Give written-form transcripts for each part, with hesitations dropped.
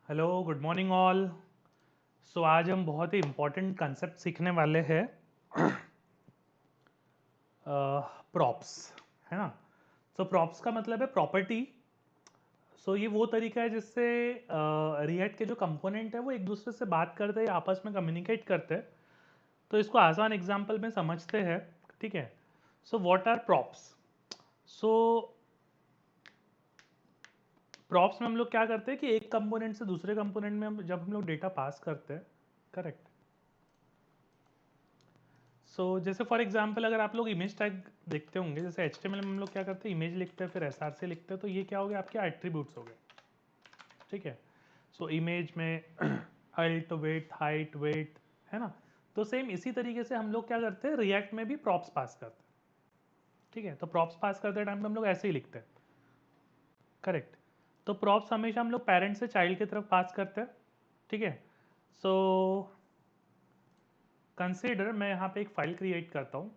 Hello, good morning all. So आज हम बहुत ही इम्पोर्टेंट कंसेप्ट सीखने वाले हैं, प्रॉप्स, है ना। सो प्रॉप्स का मतलब है प्रॉपर्टी। सो ये वो तरीका है जिससे रिएक्ट के जो कंपोनेंट है वो एक दूसरे से बात करते हैं, आपस में कम्युनिकेट करते हैं। तो इसको आसान एग्जांपल में समझते हैं, ठीक है। So what are props? So props में हम लोग क्या करते हैं कि एक कंपोनेंट से दूसरे कंपोनेंट में जब हम लोग डेटा पास करते हैं, करेक्ट। जैसे फॉर एग्जांपल अगर आप लोग इमेज टैग देखते होंगे, जैसे HTML में हम लोग क्या करते हैं, इमेज लिखते हैं फिर SRC लिखते हैं, तो ये क्या हो गया, आपके एट्रीब्यूट्स हो गए, ठीक है। इमेज में अल्ट वेट हाइट वेट, है ना। तो सेम इसी तरीके से हम लोग क्या करते हैं, रिएक्ट में भी प्रॉप्स पास करते हैं, ठीक है। तो प्रॉप्स पास करते टाइम पे हम लोग ऐसे ही लिखते हैं, करेक्ट। तो प्रॉप्स हमेशा हम लोग पेरेंट से चाइल्ड की तरफ पास करते हैं, ठीक है। सो कंसीडर मैं यहाँ पे एक फाइल क्रिएट करता हूँ,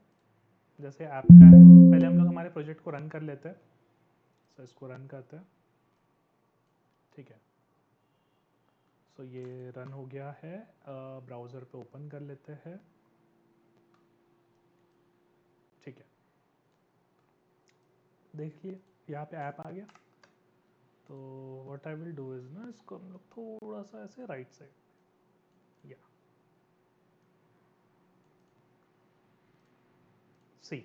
जैसे ऐप का है। पहले हम लोग हमारे प्रोजेक्ट को रन कर लेते हैं। इसको रन करते हैं, ठीक है। ये रन हो गया है। ब्राउज़र पे ओपन कर लेते हैं, ठीक है। देख लिए यहाँ पे ऐप आ गया। तो what I will do is ना, इसको हम लोग थोड़ा सा ऐसे राइट साइड, या सी।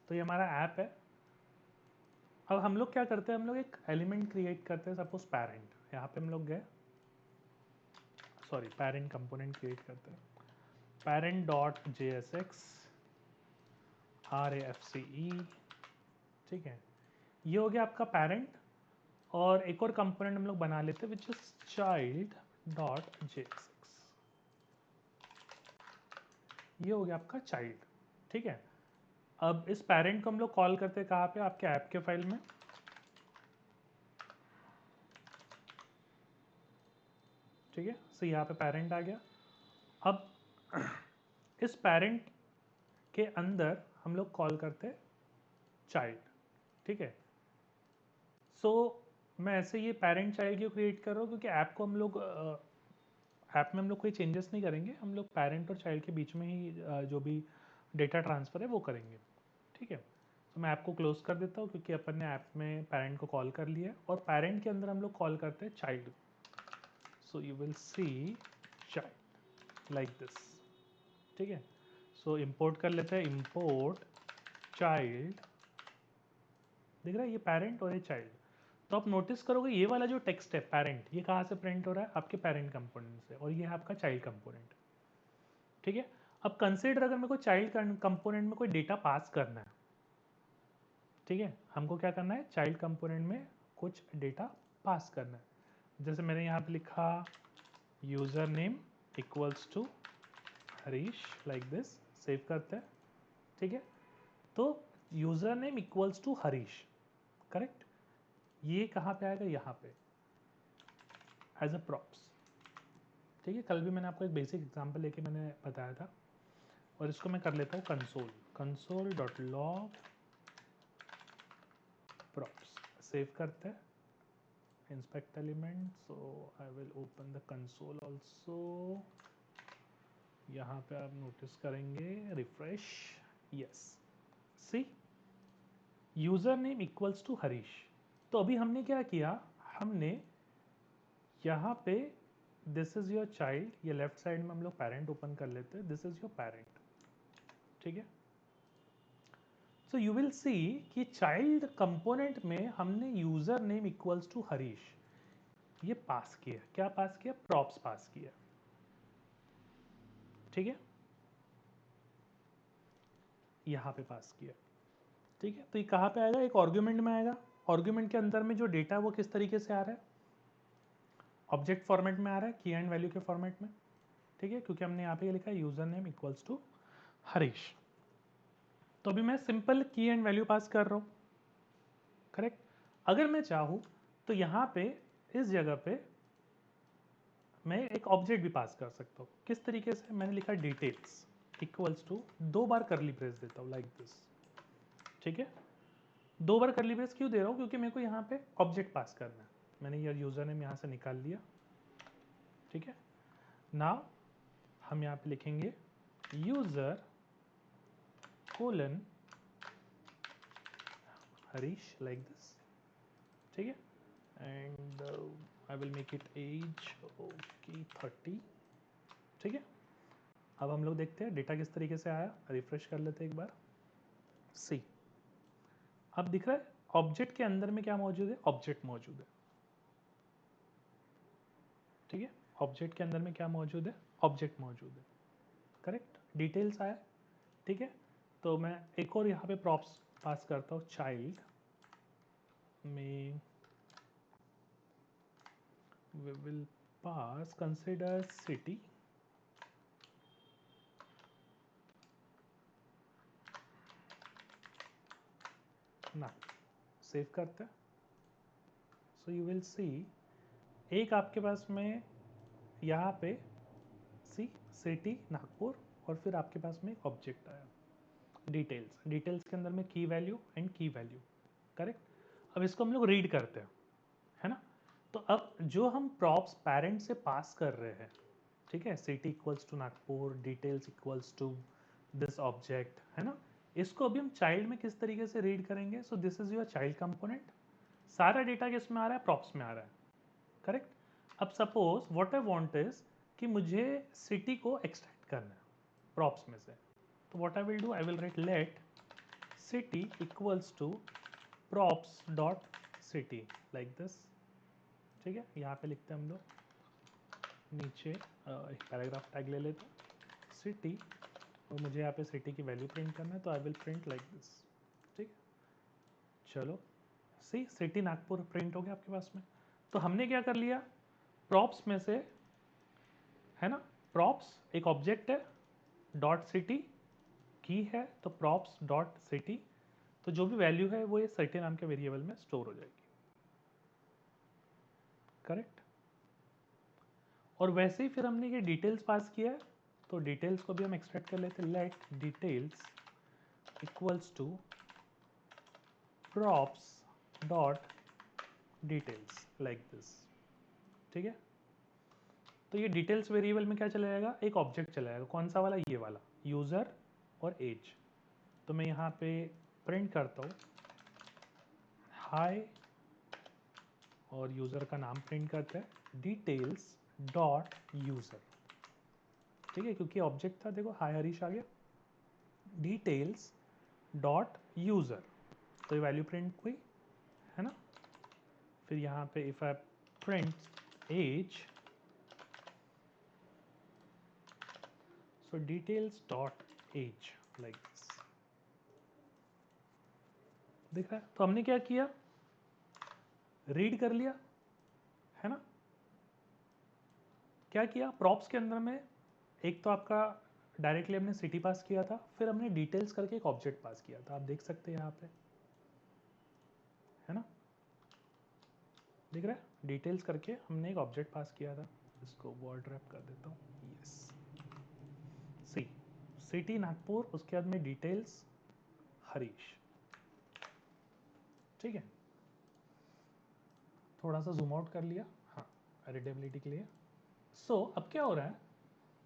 तो ये हमारा ऐप है। अब हम लोग क्या करते हैं, हम लोग एक एलिमेंट क्रिएट करते हैं, सपोज पेरेंट। यहाँ पे हम लोग गए, सॉरी, पेरेंट कंपोनेंट क्रिएट करते हैं। पेरेंट डॉट JSX RAFCE, ठीक है। ये हो गया आपका पेरेंट। और एक और कंपोनेंट हम लोग बना लेते हैं, which is child dot JSX। ये हो गया आपका चाइल्ड, ठीक है। अब इस पेरेंट को हम लोग कॉल करते हैं कहाँ पे, आपके ऐप के फाइल में, ठीक है। यहाँ पे पेरेंट आ गया। अब इस पेरेंट के अंदर हम लोग कॉल करते हैं चाइल्ड, ठीक है। सो मैं ऐसे ये पेरेंट चाइल्ड क्यों क्रिएट कर रहा हूँ, क्योंकि ऐप को हम लोग ऐप में हम लोग कोई चेंजेस नहीं करेंगे, हम लोग पेरेंट और चाइल्ड के बीच में ही जो भी डेटा ट्रांसफ़र है वो करेंगे, ठीक है। मैं ऐप को क्लोज कर देता हूँ, क्योंकि अपन ने ऐप में पेरेंट को कॉल कर लिया है, और पेरेंट के अंदर हम लोग कॉल करते हैं child. You will see child like this, ठीक है। इंपोर्ट कर लेते हैं, इंपोर्ट चाइल्ड। दिख रहा है ये पेरेंट और ये चाइल्ड। तो आप नोटिस करोगे ये वाला जो टेक्स्ट है पेरेंट, ये कहाँ से प्रिंट हो रहा है, आपके पेरेंट कंपोनेंट से, और ये है आपका चाइल्ड कंपोनेंट, ठीक है। अब कंसीडर अगर मेरे को चाइल्ड कंपोनेंट में कोई डेटा पास करना है, ठीक है। हमको क्या करना है, चाइल्ड कंपोनेंट में कुछ डेटा पास करना है। जैसे मैंने यहाँ पे लिखा user name equals to Harish, like this. Save करते हैं, ठीक है। तो user name equals to Harish, correct. ये कहाँ पे आएगा, यहाँ पे एज अ प्रॉप्स, ठीक है। कल भी मैंने आपको एक बेसिक एग्जांपल लेके मैंने बताया था। और इसको मैं कर लेता हूँ console, console dot log props. Save करते हैं, inspect element, so I will open the console also। यहाँ पे आप नोटिस करेंगे, refresh, yes, see, user name equals to Harish. तो अभी हमने क्या किया, हमने यहाँ पे दिस इज योर चाइल्ड, ये लेफ्ट साइड में हम लोग पेरेंट ओपन कर लेते हैं, दिस इज योर पेरेंट, ठीक है। यू विल सी कि चाइल्ड कंपोनेंट में हमने user name equals to Harish ये पास किया। क्या पास किया, प्रॉप्स पास किया, ठीक है। यहाँ पे पास किया, ठीक है। तो ये कहाँ पे आएगा, एक आर्ग्यूमेंट में आएगा। आर्ग्यूमेंट के अंदर में जो डेटा वो किस तरीके से आ रहा है, ऑब्जेक्ट फॉर्मेट में आ रहा है, की एंड वैल्यू के फॉर्मेट में, ठीक है। क्योंकि हमने यहाँ पे लिखा है user name equals to Harish. तो अभी मैं सिंपल की एंड वैल्यू पास कर रहा हूँ, करेक्ट। अगर मैं चाहूँ तो यहाँ पे इस जगह पे मैं एक ऑब्जेक्ट भी पास कर सकता हूँ। किस तरीके से, मैंने लिखा डिटेल्स इक्वल्स टू, दो बार करली ब्रेस देता हूँ लाइक दिस, ठीक है। दो बार करली ब्रेस क्यों दे रहा हूँ, क्योंकि मेरे को यहाँ पे ऑब्जेक्ट पास करना है। मैंने ये यूजर नेम यहाँ से निकाल लिया, ठीक है। नाउ हम यहाँ पे लिखेंगे user colon Harish like this, ठीक है। And I will make it as okay 30, ठीक है। अब हम लोग देखते हैं डेटा किस तरीके से आया, रिफ्रेश कर लेते हैं एक बार। सी, अब दिख रहा है ऑब्जेक्ट के अंदर में क्या मौजूद है, ऑब्जेक्ट मौजूद है, ठीक है। ऑब्जेक्ट के अंदर में क्या मौजूद है, ऑब्जेक्ट मौजूद है, करेक्ट। डिटेल्स आया, ठीक है। तो मैं एक और यहाँ पे प्रॉप्स पास करता हूँ, चाइल्ड में we will pass consider city, ना सेव करते हैं। सो यू विल सी एक आपके पास में यहाँ पे सी सिटी नागपुर, और फिर आपके पास में एक ऑब्जेक्ट आया डिटेल्स, डिटेल्स के अंदर में की वैल्यू एंड की वैल्यू, करेक्ट। अब इसको हम लोग रीड करते हैं, है ना। तो अब जो हम प्रॉप्स पेरेंट से पास कर रहे हैं, ठीक है, city equals to Nagpur, details equals to this object, है ना। इसको अभी हम चाइल्ड में किस तरीके से रीड करेंगे। So this is your child component, सारा डेटा किस में आ रहा है, प्रॉप्स में आ रहा है, करेक्ट। अब suppose what I want is कि मुझे सिटी को एक्सट्रैक्ट करना है प्रॉप्स में से, तो what I will do, I will write let city equals to props dot city like this, ठीक है। यहाँ पे लिखते हैं हम लोग, नीचे एक पैराग्राफ टैग ले लेते हैं सिटी, और मुझे यहाँ पे सिटी की वैल्यू प्रिंट करना है, तो I will print like this, ठीक है। चलो सी सिटी नागपुर प्रिंट हो गया आपके पास में। तो हमने क्या कर लिया, प्रॉप्स में से, है ना, प्रॉप्स एक ऑब्जेक्ट है, डॉट सिटी की है, तो प्रॉप्स डॉट सिटी, तो जो भी वैल्यू है वो ये सिटी नाम के वेरिएबल में स्टोर हो जाएगी, करेक्ट। और वैसे ही फिर हमने ये डिटेल्स पास किया है, तो डिटेल्स को भी हम एक्सट्रैक्ट कर लेते हैं, let details equals to props dot details like this, ठीक है। तो ये डिटेल्स वेरिएबल में क्या चला जाएगा, एक ऑब्जेक्ट चला जाएगा, कौन सा वाला, ये वाला, यूजर और एज। तो मैं यहाँ पे प्रिंट करता हूँ हाय, और यूजर का नाम प्रिंट करते हैं डिटेल्स डॉट यूजर, ठीक है, क्योंकि ऑब्जेक्ट था, देखो हाय हरीश आ गया, डिटेल्स डॉट यूजर, तो ये वैल्यू प्रिंट हुई, है ना। फिर यहाँ पे if I print as, so details dot age like this, दिख रहा है। तो हमने क्या किया, रीड कर लिया, है ना। क्या किया, प्रॉप्स के अंदर में एक तो आपका डायरेक्टली हमने सिटी पास किया था, फिर हमने डिटेल्स करके एक ऑब्जेक्ट पास किया था, आप देख सकते हैं यहाँ पे, है ना, दिख रहा है, डिटेल्स करके हमने एक ऑब्जेक्ट पास किया था। इसको वर्ड रैप कर देता हूँ, यस, सी सिटी नागपुर, उसके बाद में डिटेल्स हरीश, ठीक है। थोड़ा सा जूम आउट कर लिया, हाँ, रीडेबिलिटी के लिए। सो अब क्या हो रहा है,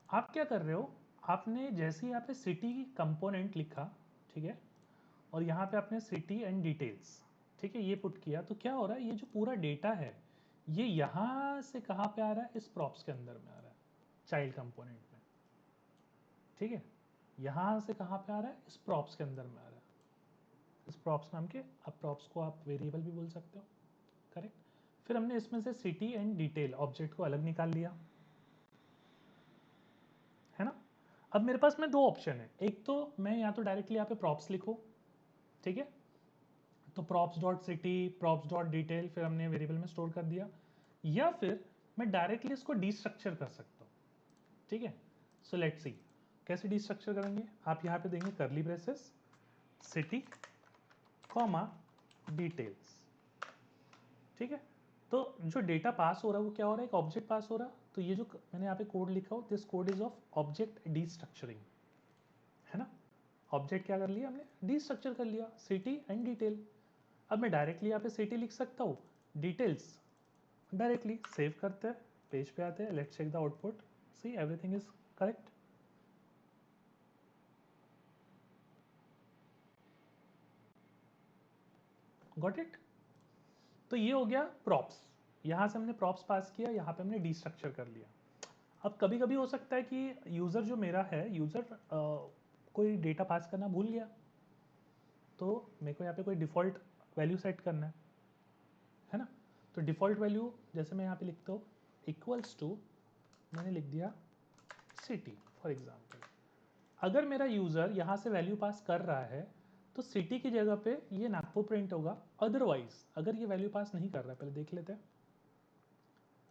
आप क्या कर रहे हो, आपने जैसे यहाँ पे सिटी कंपोनेंट लिखा, ठीक है, और यहाँ पे आपने सिटी एंड डिटेल्स, ठीक है, ये पुट किया, तो क्या हो रहा है, ये जो पूरा डेटा है ये यहाँ से कहाँ पे आ रहा है, इस प्रॉप्स के अंदर में आ रहा है, चाइल्ड कंपोनेंट में, ठीक है। यहाँ से कहाँ पे आ रहा है, इस प्रॉप्स के अंदर में आ रहा है, इस प्रॉप्स नाम के, अब प्रॉप्स को आप वेरिएबल भी बोल सकते हो, करेक्ट। फिर हमने इसमें से सिटी एंड डिटेल ऑब्जेक्ट को अलग निकाल लिया, है ना। अब मेरे पास में दो ऑप्शन है, एक तो मैं या तो डायरेक्टली यहाँ पे प्रॉप्स लिखूँ, ठीक है, तो props dot city props dot detail, फिर हमने वेरिएबल में स्टोर कर दिया, या फिर मैं डायरेक्टली इसको डिस्ट्रक्चर कर सकता हूँ, ठीक है। सो लेट्स सी कैसे डिस्ट्रक्चर करेंगे, आप यहाँ पे देंगे करली ब्रेसेस सिटी कॉमा डिटेल्स, ठीक है। तो जो डेटा पास हो रहा है वो क्या हो रहा है, एक ऑब्जेक्ट पास हो रहा है, तो ये जो मैंने यहाँ पे कोड लिखा हो, this code is of object destructuring, है ना। ऑब्जेक्ट क्या कर लिया हमने, डिस्ट्रक्चर कर लिया, सिटी एंड डिटेल। अब मैं डायरेक्टली यहाँ पे सिटी लिख सकता हूँ, डिटेल्स डायरेक्टली सेव करते हैं, पेज पे आते हैं, let's check the output, see everything is correct. Got it. तो ये हो गया प्रॉप्स, यहाँ से हमने प्रॉप्स पास किया, यहाँ पे हमने डिस्ट्रक्चर कर लिया। अब कभी कभी हो सकता है कि यूज़र जो मेरा है, यूज़र कोई डेटा पास करना भूल गया, तो मेरे को यहाँ पे कोई डिफ़ॉल्ट वैल्यू सेट करना है ना। तो डिफ़ॉल्ट वैल्यू जैसे मैं यहाँ पे लिखता हूँ इक्वल्स टू, मैंने लिख दिया सिटी फॉर एग्जांपल। अगर मेरा यूज़र यहाँ से वैल्यू पास कर रहा है तो सिटी की जगह पे ये नागपुर प्रिंट होगा। अदरवाइज अगर ये वैल्यू पास नहीं कर रहा है, पहले देख लेते हैं,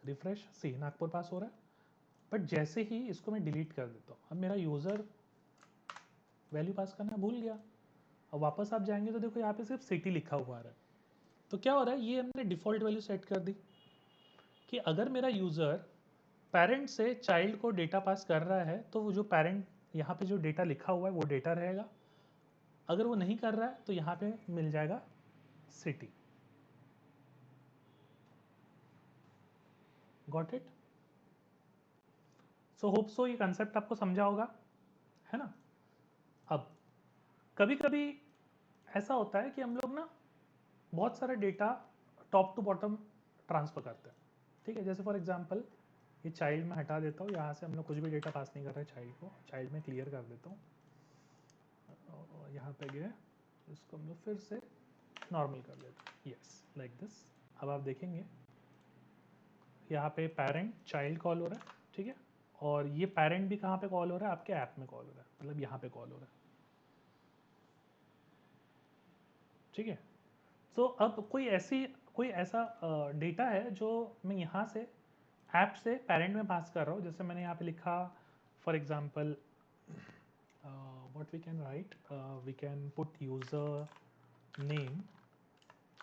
रिफ्रेश, सी नागपुर पास हो रहा है, बट जैसे ही इसको मैं डिलीट कर देता हूँ, अब मेरा यूज़र वैल्यू पास करना भूल गया। अब वापस आप जाएंगे तो देखो यहाँ पे सिर्फ सिटी लिखा हुआ आ रहा है। तो क्या हो रहा है, ये हमने डिफ़ॉल्ट वैल्यू सेट कर दी कि अगर मेरा यूज़र पेरेंट से चाइल्ड को डेटा पास कर रहा है तो वो जो पेरेंट यहाँ पे जो डेटा लिखा हुआ है वो डेटा रहेगा। अगर वो नहीं कर रहा है तो यहाँ पे मिल जाएगा city. Got it. So hope so ये कंसेप्ट आपको समझा होगा, है ना। अब कभी कभी ऐसा होता है कि हम लोग ना बहुत सारा data top to bottom transfer करते हैं, ठीक है। जैसे फॉर एग्जांपल ये चाइल्ड में हटा देता हूँ, यहाँ से हम लोग कुछ भी डेटा पास नहीं कर रहे चाइल्ड को, चाइल्ड में क्लियर कर देता हूँ, यहाँ पे गए, इसको हम लोग फिर से नॉर्मल कर देते हैं, यस लाइक दिस। अब आप देखेंगे यहाँ पे पेरेंट चाइल्ड कॉल हो रहा है, ठीक है, और ये पेरेंट भी कहाँ पे कॉल हो रहा है, आपके ऐप में कॉल हो रहा है, मतलब यहाँ पे कॉल हो रहा है, ठीक है। सो अब कोई ऐसा डेटा है जो मैं यहाँ से ऐप से पेरेंट में पास कर रहा हूँ। जैसे मैंने यहाँ पे लिखा for example what we can write, we can put user name,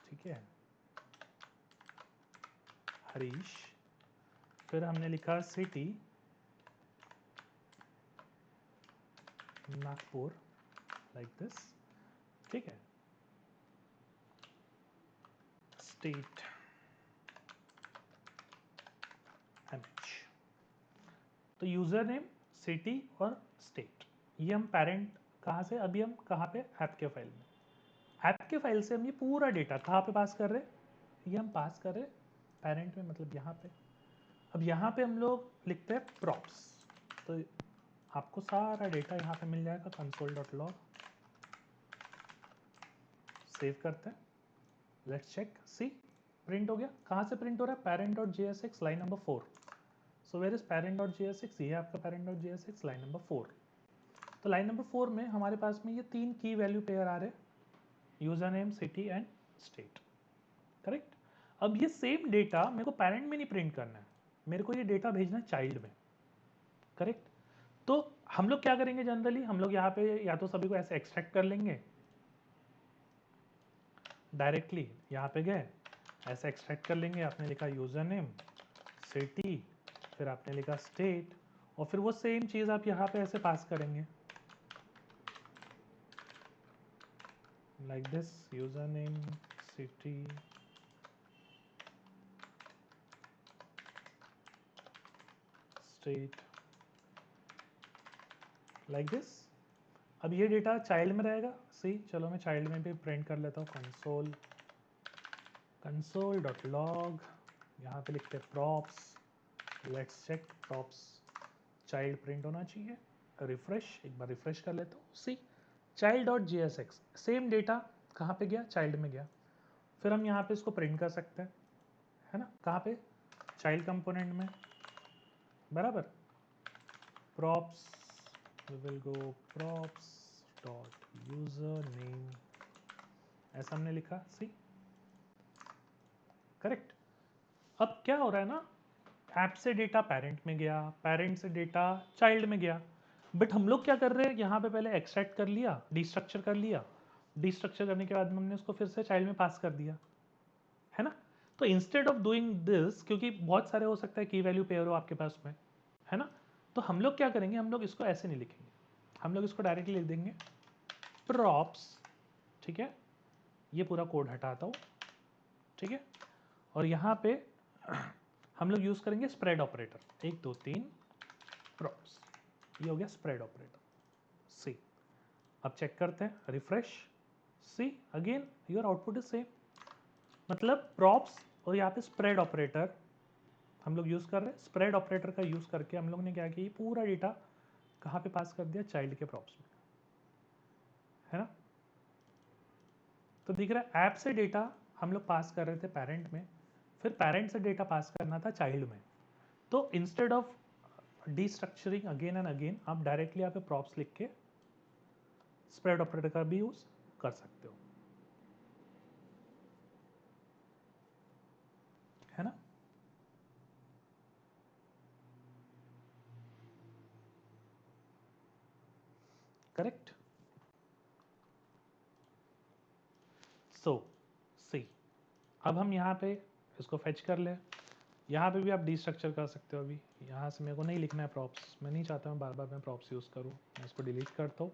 ठीक है, हरीश, फिर हमने लिखा सिटी नागपुर लाइक दिस, ठीक है, स्टेट एमएच। तो यूज़र नेम, सिटी और स्टेट, ये हम पेरेंट कहाँ से, अभी हम कहाँ पे, ऐप के फाइल में, ऐप के फाइल से हम ये पूरा डेटा कहाँ पे पास कर रहे हैं, ये हम पास कर रहे हैं पेरेंट में, मतलब यहाँ पे। अब यहाँ पे हम लोग लिखते हैं प्रॉप्स, तो आपको सारा डेटा यहाँ पे मिल जाएगा, console.log, सेव करते हैं, लेट्स चेक, सी प्रिंट हो गया। कहाँ से प्रिंट हो रहा है, parent.jsx line number 4। So where is parent.jsx, ये है आपका parent.jsx लाइन नंबर 4। तो लाइन नंबर 4 में हमारे पास में ये 3 की वैल्यू पेयर आ रहे हैं, user name, city and state, correct. अब ये सेम डेटा मेरे को पेरेंट में नहीं प्रिंट करना है, मेरे को ये डेटा भेजना है चाइल्ड में, करेक्ट। तो हम लोग क्या करेंगे, जनरली हम लोग यहाँ पे या तो सभी को ऐसे एक्सट्रैक्ट कर लेंगे, डायरेक्टली यहाँ पे गए ऐसे एक्सट्रैक्ट कर लेंगे, आपने लिखा यूज़र नेम, सिटी, फिर आपने लिखा स्टेट, और फिर वो सेम चीज़ आप यहाँ पे ऐसे पास करेंगे like this, user name, city, state, like this. अब ये डेटा चाइल्ड में रहेगा, सी चलो मैं चाइल्ड में भी प्रिंट कर लेता हूँ, console.log, यहाँ पे लिखते हैं props, let's check props child print होना चाहिए, रिफ्रेश, एक बार रिफ्रेश कर लेता हूँ, सी child.jsx, सेम डेटा कहाँ पे गया, चाइल्ड में गया। फिर हम यहाँ पे इसको प्रिंट कर सकते हैं, है ना, कहाँ पे, चाइल्ड कंपोनेंट में, बराबर, props, we will go props dot user name, ऐसा हमने लिखा, सी करेक्ट। अब क्या हो रहा है ना, ऐप से डेटा पेरेंट में गया, पेरेंट से डेटा चाइल्ड में गया, बट हम लोग क्या कर रहे हैं, यहाँ पे पहले एक्सट्रैक्ट कर लिया, डिस्ट्रक्चर कर लिया, डिस्ट्रक्चर करने के बाद हमने उसको फिर से चाइल्ड में पास कर दिया, है ना। तो इंस्टेड ऑफ डूइंग दिस, क्योंकि बहुत सारे हो सकता है की वैल्यू पेयर हो आपके पास में, है ना, तो हम लोग क्या करेंगे, हम लोग इसको ऐसे नहीं लिखेंगे, हम लोग इसको डायरेक्टली लिख देंगे प्रॉप्स, ठीक है, ये पूरा कोड हटाता हूँ, ठीक है, और यहाँ पे हम लोग यूज़ करेंगे स्प्रेड ऑपरेटर, 1 2 3 प्रॉप्स, ये हो गया स्प्रेड ऑपरेटर। सी, अब चेक करते हैं, refresh, see again your output is same. मतलब प्रॉप्स और यहाँ पे स्प्रेड ऑपरेटर हम लोग यूज़ कर रहे हैं। स्प्रेड ऑपरेटर का यूज़ करके हम लोग ने क्या किया, पूरा डेटा कहाँ पे पास कर दिया, चाइल्ड के प्रॉप्स में, है ना। तो दिख रहा है ऐप से डेटा हम लोग पास कर रहे थे पेरेंट में, फिर पेरेंट से डेटा पास करना था चाइल्ड में। तो instead of destructuring again and again, आप डायरेक्टली यहाँ पे प्रॉप्स लिख के स्प्रेड ऑपरेटर का भी यूज कर सकते हो, है ना। करेक्ट। सो सी, अब हम यहाँ पे इसको फेच कर ले। यहाँ पे भी आप डीस्ट्रक्चर कर सकते हो। अभी यहाँ से मेरे को नहीं लिखना है प्रॉप्स, मैं नहीं चाहता हूँ बार बार मैं प्रॉप्स यूज़ करूँ, मैं इसको डिलीट करता हूँ,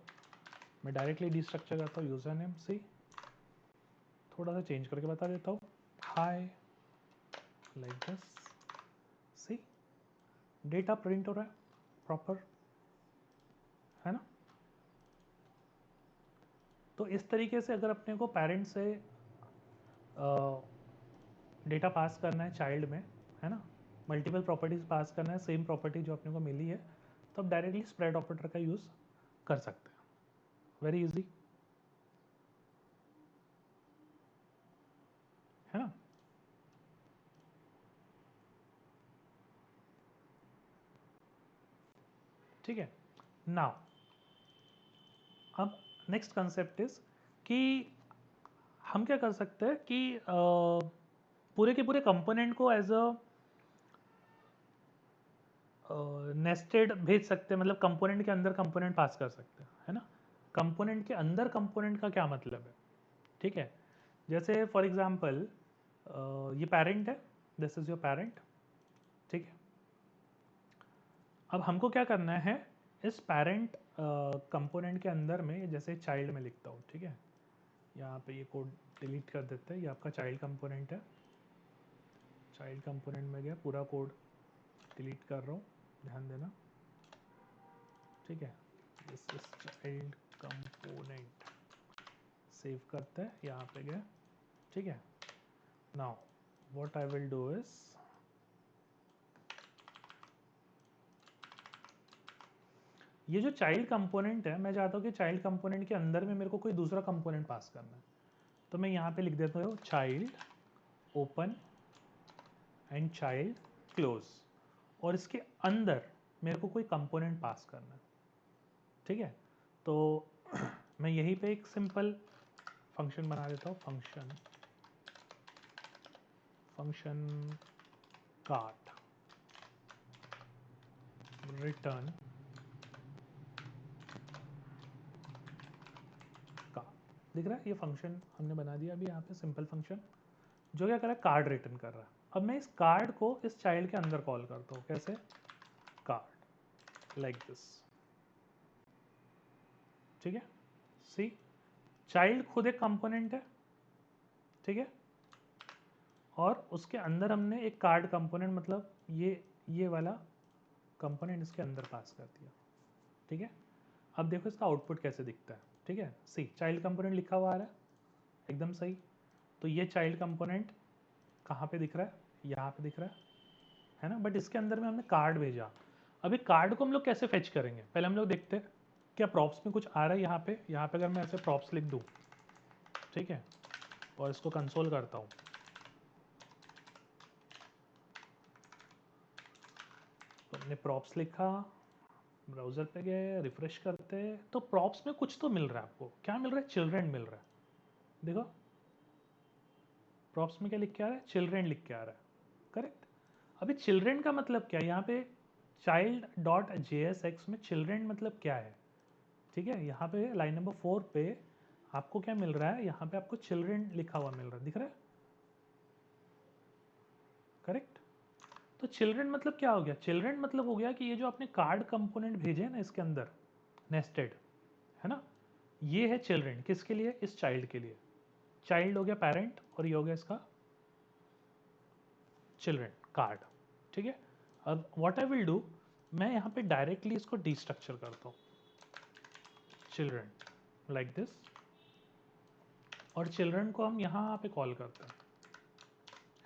मैं डायरेक्टली डीस्ट्रक्चर करता हूँ। यूज़र नेम सी, थोड़ा सा चेंज करके बता देता हूँ, hi like this, see data print हो रहा है प्रॉपर, है ना। तो इस तरीके से अगर अपने को पेरेंट से डेटा पास करना है चाइल्ड में, है ना, मल्टीपल प्रॉपर्टीज पास करना है, सेम प्रॉपर्टी जो अपने को मिली है, तो आप डायरेक्टली स्प्रेड ऑपरेटर का यूज़ कर सकते हैं, वेरी इजी, है ना। ठीक है। नाउ अब नेक्स्ट कंसेप्ट इज कि हम क्या कर सकते हैं कि पूरे के पूरे कंपोनेंट को एज अ नेस्टेड भेज सकते हैं, मतलब कंपोनेंट के अंदर कंपोनेंट पास कर सकते हैं, है ना। कंपोनेंट के अंदर कंपोनेंट का क्या मतलब है, ठीक है। जैसे फॉर एग्जांपल ये पेरेंट है, दिस इज योर पेरेंट, ठीक है। अब हमको क्या करना है, इस पेरेंट कंपोनेंट के अंदर में, जैसे चाइल्ड में लिखता हूँ, ठीक है, यहाँ पे ये कोड डिलीट कर देते हैं, ये आपका चाइल्ड कंपोनेंट है, चाइल्ड कंपोनेंट में गया, पूरा कोड डिलीट कर रहा हूँ, ध्यान देना, ठीक है। This is child component, save करते हैं, यहाँ पे गया, ठीक है। Now what I will do is, ये जो चाइल्ड कंपोनेंट है, मैं चाहता हूँ कि चाइल्ड कंपोनेंट के अंदर में मेरे को कोई दूसरा कंपोनेंट पास करना है, तो मैं यहाँ पे लिख देता हूँ child open and child close, और इसके अंदर मेरे को कोई कंपोनेंट पास करना है, ठीक है। तो मैं यहीं पे एक सिंपल फंक्शन बना देता हूँ, फंक्शन काट रिटर्न का, दिख रहा है ये फंक्शन हमने बना दिया अभी यहाँ पे, सिंपल फंक्शन जो क्या कर रहा है, कार्ड रिटर्न कर रहा है। अब मैं इस कार्ड को इस चाइल्ड के अंदर कॉल करता हूँ, कैसे, कार्ड लाइक दिस, ठीक है। सी, चाइल्ड खुद एक कंपोनेंट है, ठीक है, और उसके अंदर हमने एक कार्ड कंपोनेंट, मतलब ये वाला कंपोनेंट इसके अंदर पास कर दिया, ठीक है। अब देखो इसका आउटपुट कैसे दिखता है, ठीक है। सी, चाइल्ड कंपोनेंट लिखा हुआ आ रहा है, एकदम सही। तो ये चाइल्ड कंपोनेंट कहाँ पे दिख रहा है, यहाँ पे दिख रहा है ना, बट इसके अंदर में हमने कार्ड भेजा। अभी कार्ड को हम लोग कैसे फेच करेंगे, पहले हम लोग देखते हैं क्या प्रॉप्स में कुछ आ रहा है। यहाँ पे अगर मैं ऐसे प्रॉप्स लिख दूँ, ठीक है, और इसको कंसोल करता हूँ, तो हमने प्रॉप्स लिखा, ब्राउजर पे गए, रिफ्रेश करते हैं, तो प्रॉप्स में कुछ तो मिल रहा है आपको, क्या मिल रहा है, चिल्ड्रेन मिल रहा है, देखो प्रॉप्स में क्या लिख के आ रहा है, चिल्ड्रेन लिख के आ रहा है, करेक्ट। अभी चिल्ड्रेन का मतलब क्या है, यहाँ पे चाइल्ड डॉट JSX में चिल्ड्रेन मतलब क्या है, ठीक है। यहाँ पे लाइन नंबर 4 पे आपको क्या मिल रहा है, यहाँ पे आपको चिल्ड्रेन लिखा हुआ मिल रहा है, दिख रहा है, करेक्ट। तो चिल्ड्रेन मतलब क्या हो गया, चिल्ड्रेन मतलब हो गया कि ये जो आपने कार्ड कंपोनेंट भेजे ना इसके अंदर नेस्टेड, है ना, ये है चिल्ड्रेन, किसके लिए, इस चाइल्ड के लिए। चाइल्ड हो गया पेरेंट और ये हो गया इसका चिल्ड्रेन कार्ड, ठीक है। अब व्हाट आई विल डू, मैं यहाँ पे डायरेक्टली इसको डिस्ट्रक्चर करता हूँ, चिल्ड्रन लाइक दिस, और चिल्ड्रन को हम यहाँ पे कॉल करते हैं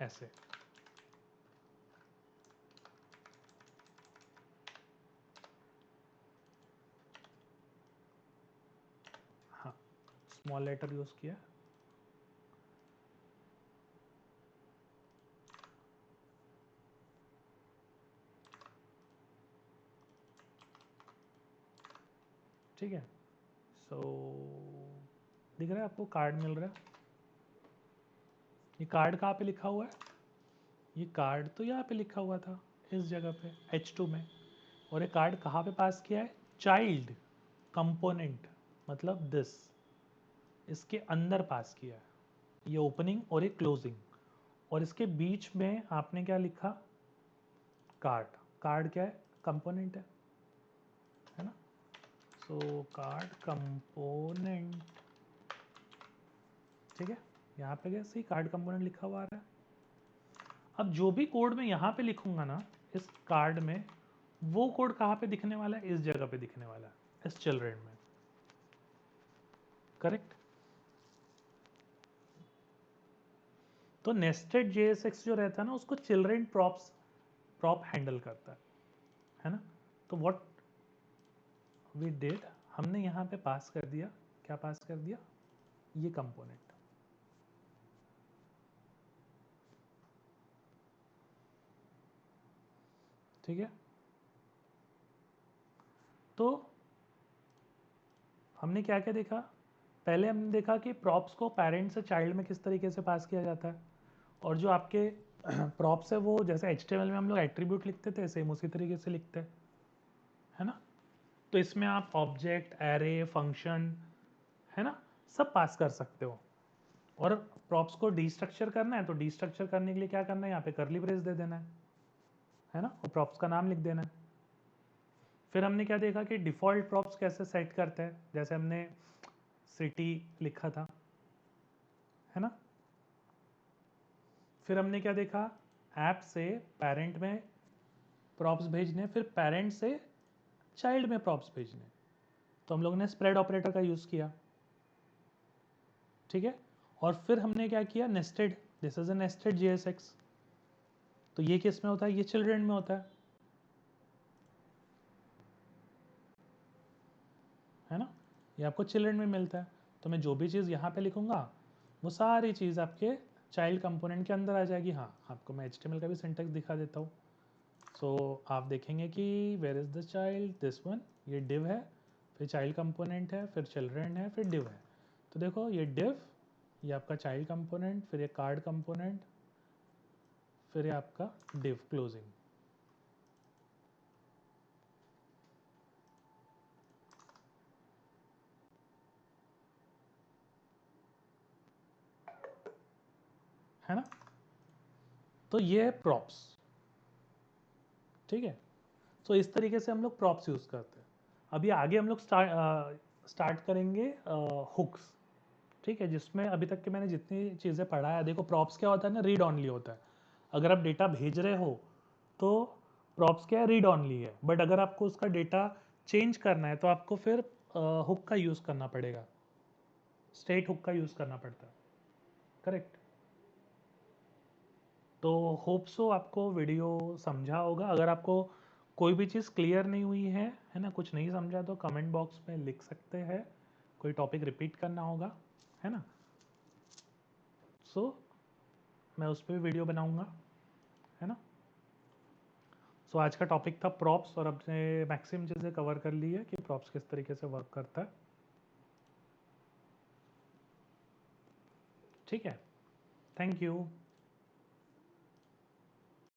ऐसे। हाँ, स्मॉल लेटर यूज किया। ठीक है, सो दिख रहा है आपको, कार्ड मिल रहा है। ये कार्ड कहाँ पे लिखा हुआ है, ये कार्ड तो यहाँ पे लिखा हुआ था इस जगह पे H2 में, और ये कार्ड कहाँ पे पास किया है, चाइल्ड कंपोनेंट, मतलब दिस, इसके अंदर पास किया है, ये ओपनिंग और ये क्लोजिंग, और इसके बीच में आपने क्या लिखा, कार्ड। कार्ड क्या है, कंपोनेंट है ना। सो कार्ड कंपोनेंट, ठीक है, यहाँ पे कैसे कार्ड कंपोनेंट लिखा हुआ आ रहा है। अब जो भी कोड मैं यहाँ पे लिखूंगा ना इस कार्ड में, वो कोड कहाँ पे दिखने वाला है, इस जगह पे दिखने वाला है, इस चिल्ड्रन में, करेक्ट। तो नेस्टेड JSX जो रहता है ना, उसको चिल्ड्रन प्रॉप हैंडल करता है ना। तो व्हाट वी डिड, हमने यहाँ पे पास कर दिया, क्या पास कर दिया, ये कंपोनेंट। ठीक है, तो हमने क्या क्या देखा, पहले हमने देखा कि प्रॉप्स को पेरेंट से चाइल्ड में किस तरीके से पास किया जाता है, और जो आपके प्रॉप्स है वो जैसे HTML में हम लोग एट्रीब्यूट लिखते थे, सेम उसी तरीके से लिखते हैं, है ना। तो इसमें आप ऑब्जेक्ट, एरे, फंक्शन, है ना, सब पास कर सकते हो। और प्रॉप्स को डिस्ट्रक्चर करना है, तो डिस्ट्रक्चर करने के लिए क्या करना है, यहाँ पे कर्ली ब्रेस दे देना है ना, और प्रॉप्स का नाम लिख देना है। फिर हमने क्या देखा कि डिफ़ॉल्ट प्रॉप्स कैसे सेट करते हैं, जैसे हमने सिटी लिखा था, है ना। फिर हमने क्या देखा, ऐप से पेरेंट में प्रॉप्स भेजने, फिर पेरेंट से चाइल्ड में प्रॉप्स भेजने, तो हम लोगों ने स्प्रेड ऑपरेटर का यूज़ किया, ठीक है। और फिर हमने क्या किया, nested, this is a nested JSX, तो ये किस में होता है, ये चिल्ड्रन में होता है ना, ये आपको चिल्ड्रन में मिलता है। तो मैं जो भी चीज़ यहाँ पे लिखूंगा वो सारी चीज़ आपके चाइल्ड कंपोनेंट के अंदर आ जाएगी। हाँ, आपको मैं HTML का भी सिंटेक्स दिखा देता हूँ। सो आप देखेंगे कि where is the child, this one, ये डिव है, फिर चाइल्ड कंपोनेंट है, फिर चिल्ड्रन है, फिर डिव है। तो देखो ये डिव, ये आपका चाइल्ड कंपोनेंट, फिर ये कार्ड कंपोनेंट, फिर ये आपका डिव क्लोजिंग, है ना। तो ये है प्रॉप्स, ठीक है। तो इस तरीके से हम लोग प्रॉप्स यूज़ करते हैं। अभी आगे हम लोग स्टार्ट करेंगे हुक्स, ठीक है, जिसमें अभी तक के मैंने जितनी चीज़ें पढ़ा है, देखो प्रॉप्स क्या होता है ना, रीड ऑनली होता है। अगर आप डेटा भेज रहे हो तो प्रॉप्स क्या है, रीड ऑनली है, बट अगर आपको उसका डेटा चेंज करना है तो आपको फिर हुक का यूज़ करना पड़ेगा, स्टेट हुक का यूज़ करना पड़ता है, करेक्ट। तो होप सो आपको वीडियो समझा होगा। अगर आपको कोई भी चीज़ क्लियर नहीं हुई है ना, कुछ नहीं समझा, तो कमेंट बॉक्स में लिख सकते हैं, कोई टॉपिक रिपीट करना होगा, है ना। सो मैं उस पर भी वीडियो बनाऊंगा, है ना। सो आज का टॉपिक था प्रॉप्स, और अपने मैक्सिमम चीज़ें कवर कर ली है कि प्रॉप्स किस तरीके से वर्क करता है, ठीक है। Thank you.